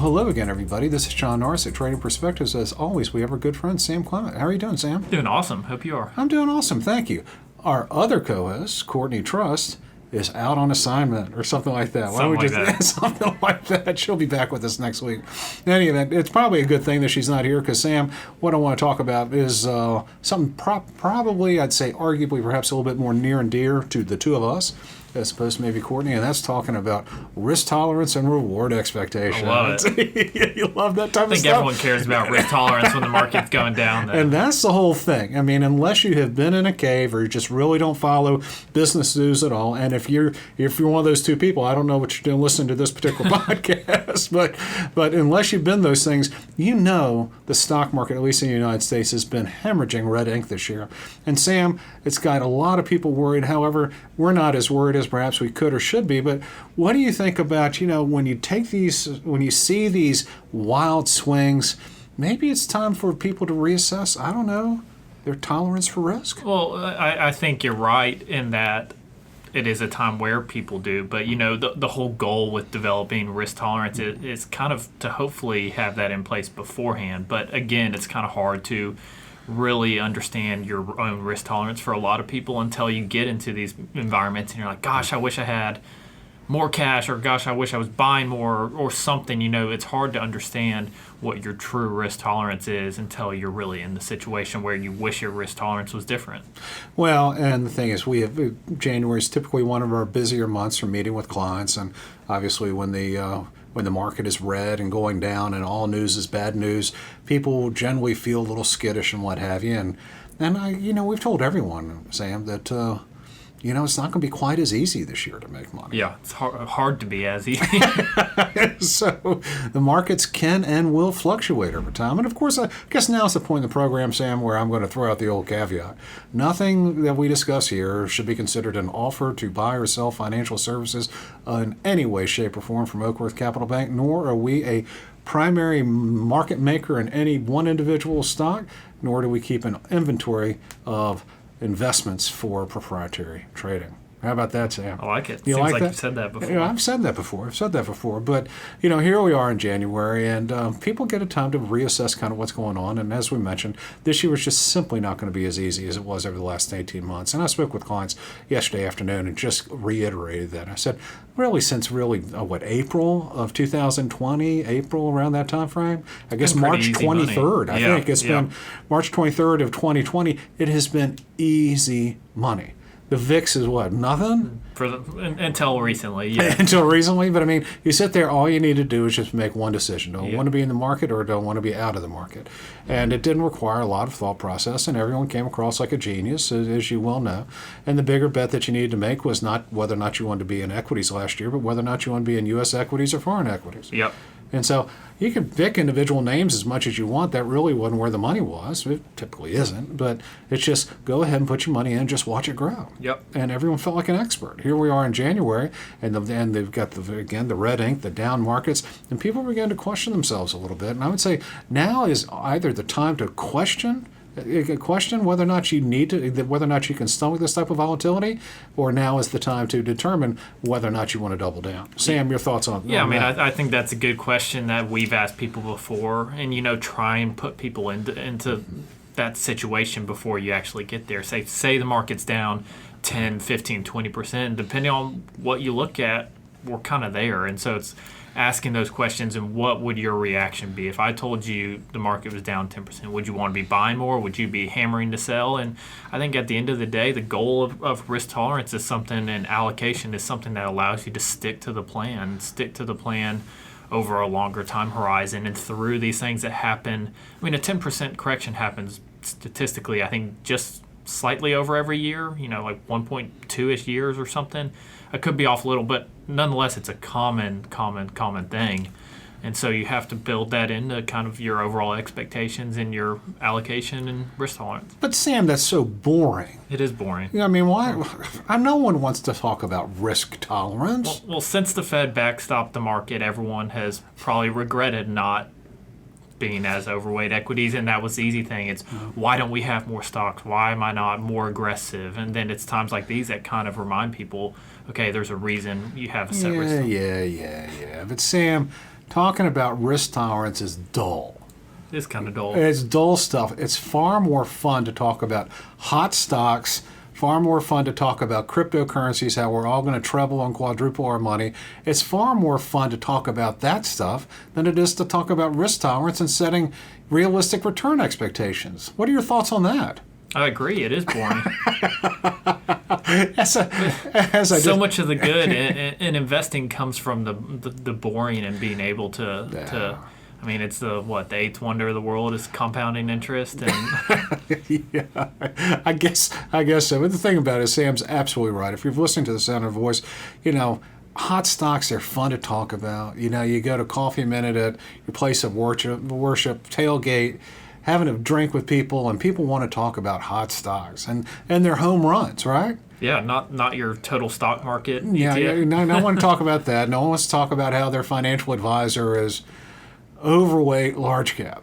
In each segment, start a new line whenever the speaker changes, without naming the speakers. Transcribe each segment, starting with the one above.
hello again, everybody. This is John Norris at Trading Perspectives. As always, we have our good friend, Sam Clement. How are you doing, Sam?
Doing awesome. Hope you are.
I'm doing awesome. Thank you. Our other co-host, Courtney Trust, is out on assignment or something like that. Something like that. She'll be back with us next week. In any event, it's probably a good thing that she's not here because, Sam, what I want to talk about is something probably, I'd say, arguably, perhaps a little bit more near and dear to the two of us, as opposed to maybe Courtney, and that's talking about risk tolerance and reward expectation.
I love it.
You love that type of stuff?
I think everyone cares about risk tolerance when the market's going down. Though.
And that's the whole thing. I mean, unless you have been in a cave or you just really don't follow business news at all, and if you're one of those two people, I don't know what you're doing listening to this particular podcast, but unless you've been those things, you know the stock market, at least in the United States, has been hemorrhaging red ink this year. And Sam, it's got a lot of people worried. However, we're not as worried as perhaps we could or should be. But what do you think about, when you see these wild swings, maybe it's time for people to reassess, I don't know, their tolerance for risk?
Well, I think you're right in that it is a time where people do. But, the whole goal with developing risk tolerance is kind of to hopefully have that in place beforehand. But, again, it's kind of hard to really understand your own risk tolerance for a lot of people until you get into these environments and you're like, gosh, I wish I had more cash, or gosh, I wish I was buying more, or something. It's hard to understand what your true risk tolerance is until you're really in the situation where you wish your risk tolerance was different.
Well, and the thing is, January is typically one of our busier months for meeting with clients, and obviously when the market is red and going down and all news is bad news, people generally feel a little skittish and what have you. And we've told everyone, Sam, that it's not going to be quite as easy this year to make money.
Yeah, it's hard to be as easy.
So the markets can and will fluctuate over time. And, of course, I guess now is the point in the program, Sam, where I'm going to throw out the old caveat. Nothing that we discuss here should be considered an offer to buy or sell financial services in any way, shape, or form from Oakworth Capital Bank, nor are we a primary market maker in any one individual stock, nor do we keep an inventory of investments for proprietary trading. How about that, Sam?
I like it.
You
Seems
like
like
that?
You've said that before.
I've said that before. But, here we are in January, and people get a time to reassess kind of what's going on. And as we mentioned, this year was just simply not going to be as easy as it was over the last 18 months. And I spoke with clients yesterday afternoon and just reiterated that. I said, since April of 2020, April around that time frame? I guess March 23rd. I think it's been March 23rd of 2020. It has been easy money. The VIX is what? Nothing?
Until recently, yeah.
Until recently, but I mean, you sit there, all you need to do is just make one decision. Don't want to be in the market or don't want to be out of the market. And it didn't require a lot of thought process, and everyone came across like a genius, as you well know. And the bigger bet that you needed to make was not whether or not you wanted to be in equities last year, but whether or not you want to be in U.S. equities or foreign equities.
Yep.
And so you can pick individual names as much as you want. That really wasn't where the money was. It typically isn't. But it's just go ahead and put your money in and just watch it grow.
Yep.
And everyone felt like an expert. Here we are in January, and they've got, the red ink, the down markets, and people began to question themselves a little bit. And I would say now is either the time to question whether or not you whether or not you can stomach this type of volatility, or now is the time to determine whether or not you want to double down. Sam, your thoughts on
Yeah,
that?
I think that's a good question that we've asked people before, and try and put people into that situation before you actually get there. Say the market's down 10, 15, 20%, depending on what you look at, we're kind of there. And so it's asking those questions, and what would your reaction be? If I told you the market was down 10%, would you want to be buying more? Would you be hammering to sell? And I think at the end of the day, the goal of risk tolerance is something, and allocation is something that allows you to stick to the plan over a longer time horizon and through these things that happen. I mean, a 10% correction happens statistically, I think, just slightly over every year, like 1.2-ish years or something. I could be off a little, but nonetheless, it's a common thing. And so you have to build that into kind of your overall expectations and your allocation and risk tolerance.
But Sam, that's so boring.
It is boring.
I mean, why? No one wants to talk about risk tolerance.
Well, since the Fed backstopped the market, everyone has probably regretted not being as overweight equities, and that was the easy thing. It's why don't we have more stocks? Why am I not more aggressive? And then it's times like these that kind of remind people, okay, there's a reason you have a set risk.
Yeah. But Sam, talking about risk tolerance is dull.
It's kind of dull.
It's dull stuff. It's far more fun to talk about hot stocks, far more fun to talk about cryptocurrencies, how we're all going to treble and quadruple our money. It's far more fun to talk about that stuff than it is to talk about risk tolerance and setting realistic return expectations. What are your thoughts on that?
I agree. It is boring.
So
much of the good in investing comes from the boring and being able to. I mean, it's the eighth wonder of the world is compounding interest, and
yeah, I guess so. But the thing about it, Sam's absolutely right. If you're listening to the sound of her voice, hot stocks are fun to talk about. You go to Coffee Minute at your place of worship, tailgate, having a drink with people, and people want to talk about hot stocks and their home runs, right?
Yeah, not your total stock market.
Yeah, no one wants to talk about that. No one wants to talk about how their financial advisor is overweight large cap.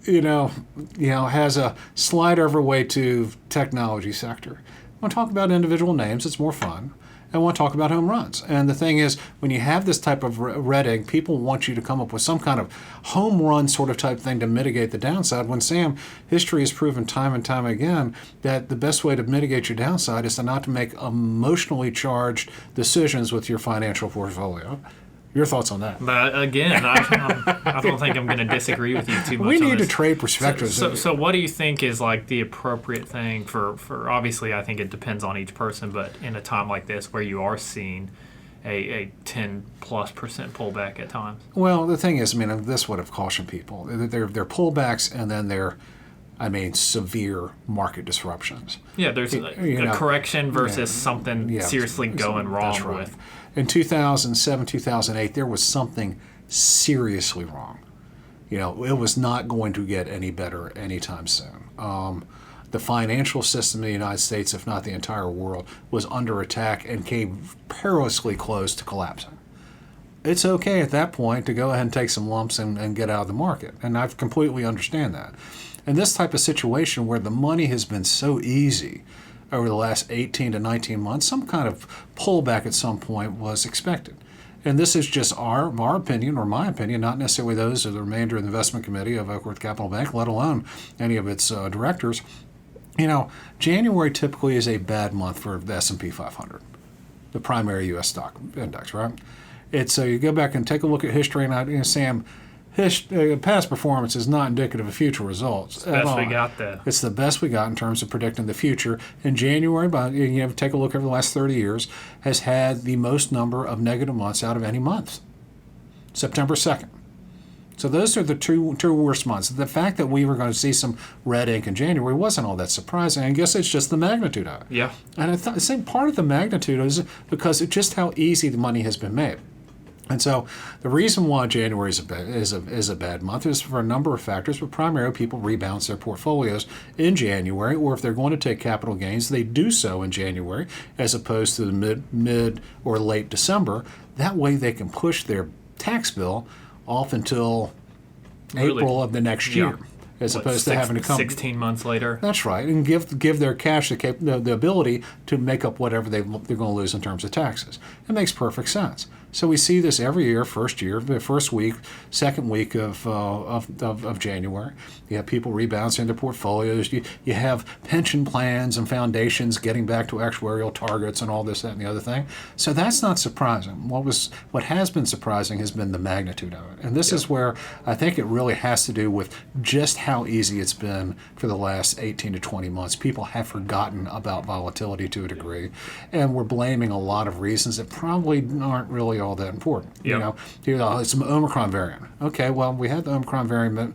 Has a slight overweight to technology sector. I want to talk about individual names. It's more fun. I want to talk about home runs. And the thing is, when you have this type of red egg, people want you to come up with some kind of home run sort of type thing to mitigate the downside. When Sam, history has proven time and time again that the best way to mitigate your downside is to not to make emotionally charged decisions with your financial portfolio. Your thoughts on that?
But again, I don't think I'm going to disagree with you too much.
We need
on this.
to trade perspectives.
So what do you think is like the appropriate thing for obviously I think it depends on each person, but in a time like this where you are seeing a 10+% pullback at times?
Well, the thing is, this would have cautioned people. They're pullbacks and then they're severe market disruptions.
Yeah, there's a correction versus something seriously going wrong with.
In 2007, 2008, there was something seriously wrong. It was not going to get any better anytime soon. The financial system in the United States, if not the entire world, was under attack and came perilously close to collapsing. It's okay at that point to go ahead and take some lumps and get out of the market. And I completely understand that. And this type of situation where the money has been so easy over the last 18 to 19 months, some kind of pullback at some point was expected. And this is just our opinion, or my opinion, not necessarily those of the remainder of the investment committee of Oak Ridge Capital Bank, let alone any of its directors. January typically is a bad month for the S&P 500, the primary U.S. stock index, right? It's you go back and take a look at history, and Sam, past performance is not indicative of future results.
It's the best we got there.
It's the best we got in terms of predicting the future. In January, take a look over the last 30 years, has had the most number of negative months out of any month. September 2nd. So those are the two worst months. The fact that we were going to see some red ink in January wasn't all that surprising. I guess it's just the magnitude of it.
Yeah.
And I think part of the magnitude is because it's just how easy the money has been made. And so the reason why January is a bad month is for a number of factors, but primarily people rebalance their portfolios in January, or if they're going to take capital gains, they do so in January as opposed to the mid or late December. That way they can push their tax bill off until April of the next year. As opposed to having to come
16 months later.
That's right, and give their cash the ability to make up whatever they're going to lose in terms of taxes. It makes perfect sense. So we see this every year, the first week, second week of January. You have people rebalancing their portfolios. You have pension plans and foundations getting back to actuarial targets and all this, that, and the other thing. So that's not surprising. What has been surprising has been the magnitude of it. And this is where I think it really has to do with just how easy it's been for the last 18 to 20 months. People have forgotten about volatility to a degree, and we're blaming a lot of reasons that probably aren't really all that important.
Yep.
It's an Omicron variant. Okay, well, we had the Omicron variant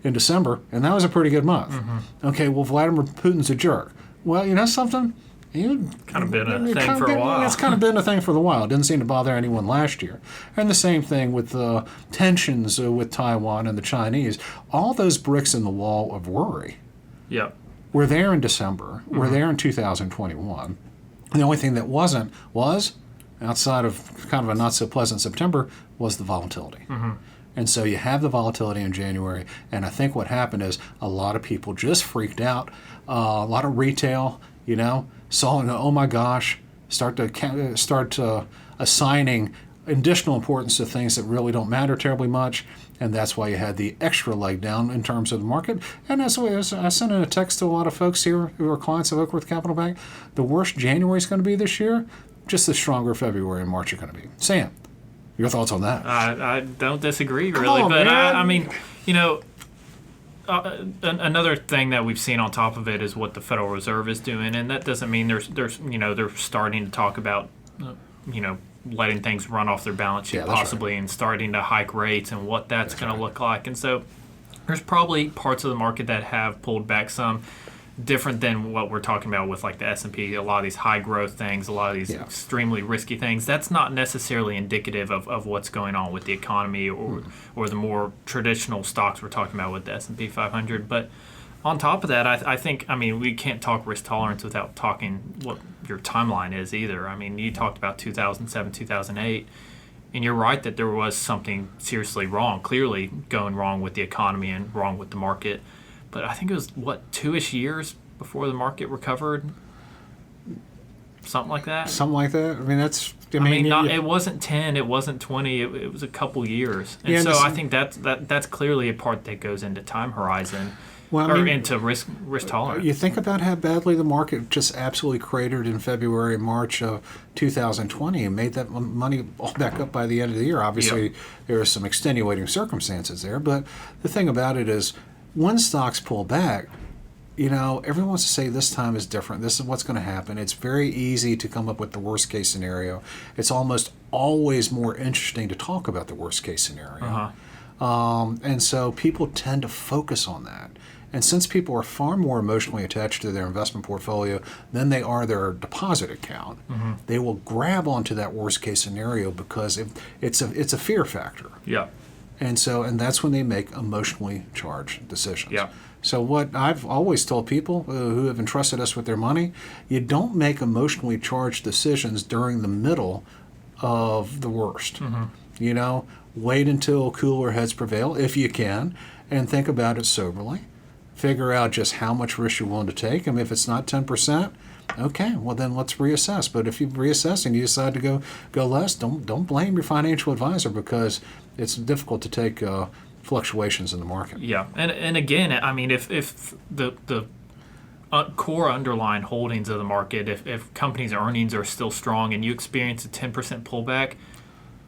in December, and that was a pretty good month. Mm-hmm. Okay, well, Vladimir Putin's a jerk. Well, you know something?
Kind of been a thing for a while.
It's kind of been a thing for a while. It didn't seem to bother anyone last year. And the same thing with the tensions with Taiwan and the Chinese. All those bricks in the wall of worry were there in December, were there in 2021. The only thing that wasn't was, outside of kind of a not-so-pleasant September, was the volatility. Mm-hmm. And so you have the volatility in January, and I think what happened is a lot of people just freaked out. A lot of retail, saw, oh my gosh, start assigning additional importance to things that really don't matter terribly much, and that's why you had the extra leg down in terms of the market. And as I sent in a text to a lot of folks here who are clients of Oakworth Capital Bank, the worst January is going to be this year, just the stronger February and March are going to be. Sam, your thoughts on that?
I don't disagree really,
Come on,
but
man.
I mean, another thing that we've seen on top of it is what the Federal Reserve is doing, and that doesn't mean they're starting to talk about letting things run off their balance sheet possibly, right, and starting to hike rates and what that's going to look like. And so there's probably parts of the market that have pulled back some, different than what we're talking about with like the S&P. A lot of these high growth things, a lot of these extremely risky things, that's not necessarily indicative of what's going on with the economy or the more traditional stocks we're talking about with the S&P 500. But on top of that, I think, we can't talk risk tolerance without talking what your timeline is either. I mean, you talked about 2007, 2008, and you're right that there was something seriously wrong, clearly going wrong with the economy and wrong with the market. But I think it was, 2-ish years before the market recovered? Something like that?
Something like that? I mean, that's...
it wasn't 10, it wasn't 20, it was a couple years. And I think that's clearly a part that goes into time horizon. Or into risk tolerance.
You think about how badly the market just absolutely cratered in February and March of 2020 and made that money all back up by the end of the year. Obviously, there are some extenuating circumstances there, but the thing about it is when stocks pull back, everyone wants to say this time is different. This is what's going to happen. It's very easy to come up with the worst case scenario. It's almost always more interesting to talk about the worst case scenario. And so people tend to focus on that. And since people are far more emotionally attached to their investment portfolio than they are their deposit account, they will grab onto that worst case scenario because it's a fear factor.
Yeah.
And that's when they make emotionally charged decisions.
Yeah.
So what I've always told people who have entrusted us with their money, you don't make emotionally charged decisions during the middle of the worst. Wait until cooler heads prevail if you can, and think about it soberly. Figure out just how much risk you're willing to take. If it's not 10%, okay, well then let's reassess. But if you reassess and you decide to go less, don't blame your financial advisor because it's difficult to take fluctuations in the market.
Yeah, and again, if the core underlying holdings of the market, if companies' earnings are still strong and you experience a 10% pullback,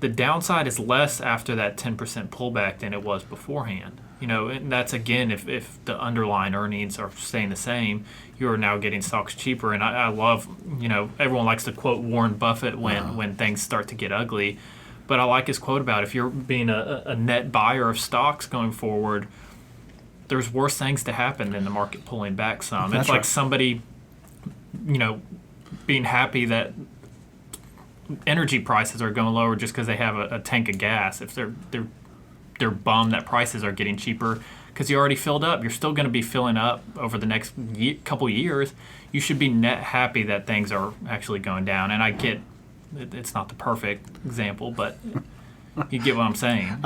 the downside is less after that 10% pullback than it was beforehand. And that's, again, if the underlying earnings are staying the same, you're now getting stocks cheaper. And I love, everyone likes to quote Warren Buffett when things start to get ugly. But I like his quote about if you're being a net buyer of stocks going forward, there's worse things to happen than the market pulling back some.
That's
it's like
right.
somebody, being happy that energy prices are going lower just because they have a tank of gas. If they're bummed that prices are getting cheaper because you already filled up. You're still going to be filling up over the next couple years. You should be net happy that things are actually going down. And I get it's not the perfect example, but you get what I'm saying.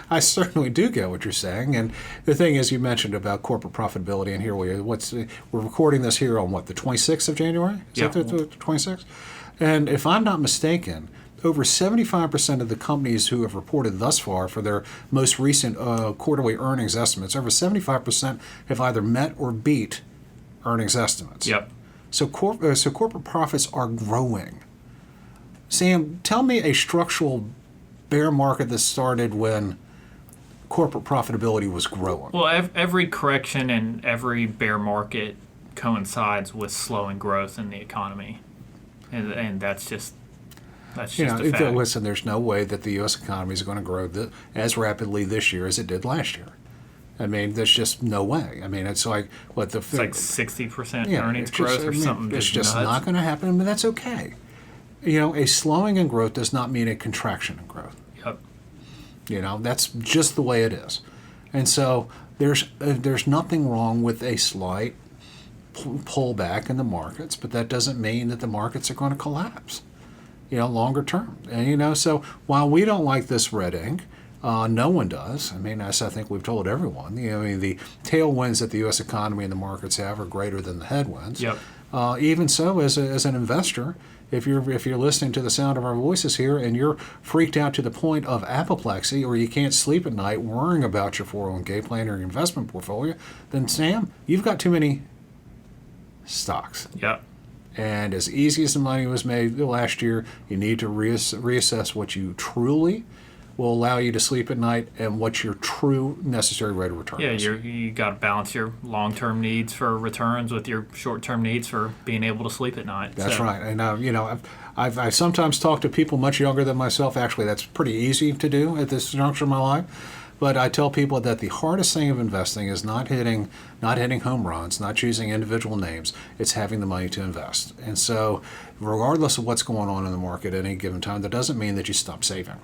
I certainly do get what you're saying. And the thing is, you mentioned about corporate profitability, and here we're recording this here on the 26th of January? Is that the 26th? And if I'm not mistaken, over 75% of the companies who have reported thus far for their most recent quarterly earnings estimates, over 75% have either met or beat earnings estimates.
Yep.
So corporate profits are growing. Sam, tell me a structural bear market that started when corporate profitability was growing.
Well, every correction and every bear market coincides with slowing growth in the economy. And that's just a fact.
Listen, there's no way that the U.S. economy is going to grow as rapidly this year as it did last year. There's just no way. It's like
it's like 60% earnings growth or something.
It's just not going to happen. But that's okay. A slowing in growth does not mean a contraction in growth.
Yep.
That's just the way it is. And so there's nothing wrong with a slight pullback in the markets, but that doesn't mean that the markets are going to collapse. Longer term. And, so while we don't like this red ink, no one does. As I think we've told everyone, the tailwinds that the U.S. economy and the markets have are greater than the headwinds.
Yep.
Even so, as an investor, if you're listening to the sound of our voices here and you're freaked out to the point of apoplexy, or you can't sleep at night worrying about your 401k plan or your investment portfolio, then Sam, you've got too many stocks.
Yep.
And as easy as the money was made last year, you need to reassess what you truly will allow you to sleep at night and what's your true necessary rate of return is.
Yeah, you got to balance your long-term needs for returns with your short-term needs for being able to sleep at night.
That's right. And I've sometimes talked to people much younger than myself. Actually, that's pretty easy to do at this juncture of my life. But I tell people that the hardest thing of investing is not hitting home runs, not choosing individual names. It's having the money to invest. And so, regardless of what's going on in the market at any given time, that doesn't mean that you stop saving.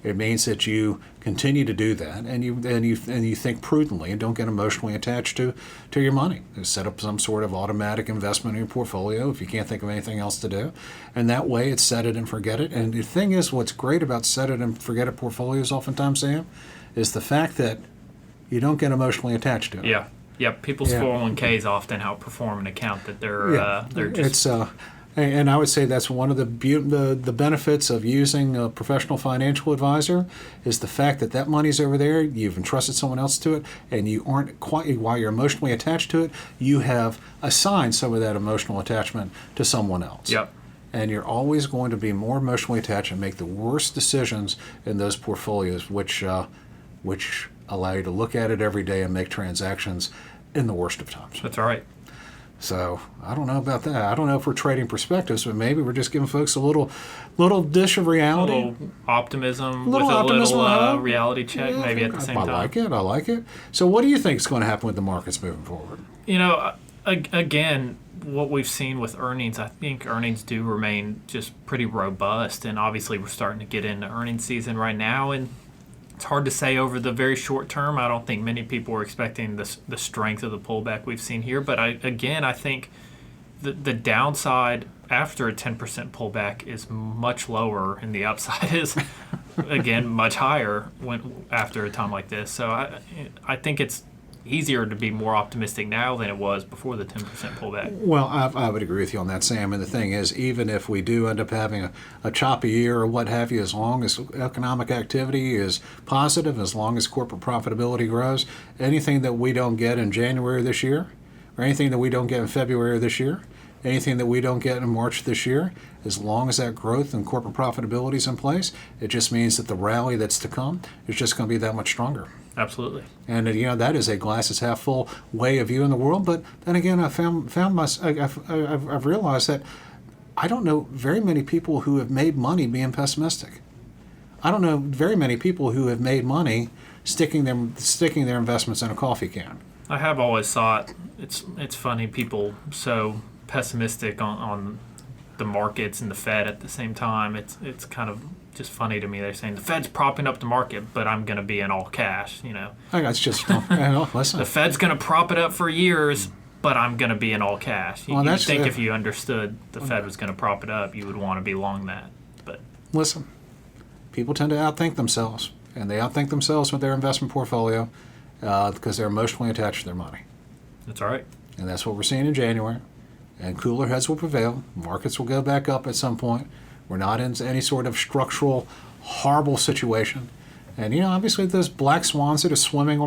It means that you continue to do that, and you think prudently and don't get emotionally attached to your money. You set up some sort of automatic investment in your portfolio if you can't think of anything else to do, and that way it's set it and forget it. And the thing is, what's great about set it and forget it portfolios oftentimes, Sam, is the fact that you don't get emotionally attached to it.
Yeah. Yep. People's 401ks often outperform an account that they're just.
And I would say that's one of the benefits of using a professional financial advisor is the fact that that money's over there, you've entrusted someone else to it, and you aren't quite, while you're emotionally attached to it, you have assigned some of that emotional attachment to someone else.
Yep.
And you're always going to be more emotionally attached and make the worst decisions in those portfolios, which allow you to look at it every day and make transactions in the worst of times.
That's all right.
So I don't know about that. I don't know if we're trading perspectives, but maybe we're just giving folks a little dish of reality.
A little optimism with a little reality check, maybe at the same time.
I like it. So what do you think is going to happen with the markets moving forward?
Again, what we've seen with earnings, I think earnings do remain just pretty robust. And obviously we're starting to get into earnings season right now. And it's hard to say over the very short term. I don't think many people were expecting the strength of the pullback we've seen here. But I think the downside after a 10% pullback is much lower, and the upside is, again, much higher after a time like this. So I think it's easier to be more optimistic now than it was before the 10% pullback.
Well, I would agree with you on that, Sam. And the thing is, even if we do end up having a choppy year or what have you, as long as economic activity is positive, as long as corporate profitability grows, anything that we don't get in January this year, or anything that we don't get in February this year, anything that we don't get in March this year, as long as that growth and corporate profitability is in place, it just means that the rally that's to come is just going to be that much stronger.
Absolutely.
And that is a glass is half full way of viewing the world. But then again, I've realized that I don't know very many people who have made money being pessimistic. I don't know very many people who have made money sticking their investments in a coffee can.
I have always thought it's funny people so pessimistic on the markets and the Fed at the same time. It's kind of just funny to me. They're saying the Fed's propping up the market, but I'm going to be in all cash.
That's just listen.
The Fed's going to prop it up for years, but I'm going to be in all cash. You would think if you understood the Fed was going to prop it up, you would want to be long that. But
listen, people tend to outthink themselves, and they outthink themselves with their investment portfolio because they're emotionally attached to their money.
That's all right.
And that's what we're seeing in January. And cooler heads will prevail. Markets will go back up at some point. We're not in any sort of structural, horrible situation. And, obviously those black swans that are swimming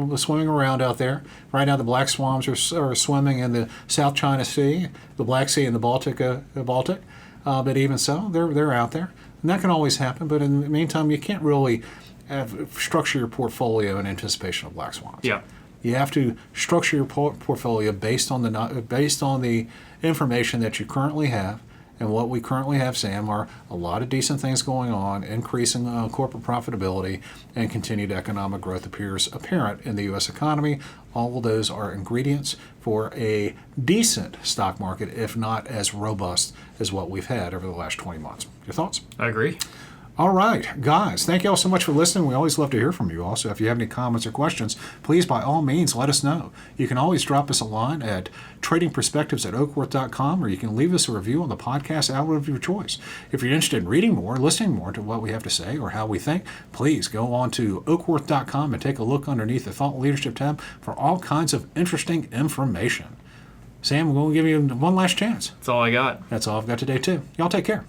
around out there. Right now the black swans are swimming in the South China Sea, the Black Sea and the Baltic. But even so, they're out there. And that can always happen. But in the meantime, you can't really structure your portfolio in anticipation of black swans.
Yeah.
You have to structure your portfolio based on the information that you currently have. And what we currently have, Sam, are a lot of decent things going on, increasing corporate profitability, and continued economic growth appears apparent in the U.S. economy. All of those are ingredients for a decent stock market, if not as robust as what we've had over the last 20 months. Your thoughts?
I agree.
All right, guys, thank you all so much for listening. We always love to hear from you. Also, if you have any comments or questions, please, by all means, let us know. You can always drop us a line at tradingperspectives@oakworth.com, or you can leave us a review on the podcast outlet of your choice. If you're interested in reading more, listening more to what we have to say or how we think, please go on to oakworth.com and take a look underneath the Thought Leadership tab for all kinds of interesting information. Sam, we're going to give you one last chance.
That's all I got.
That's all I've got today, too. Y'all take care.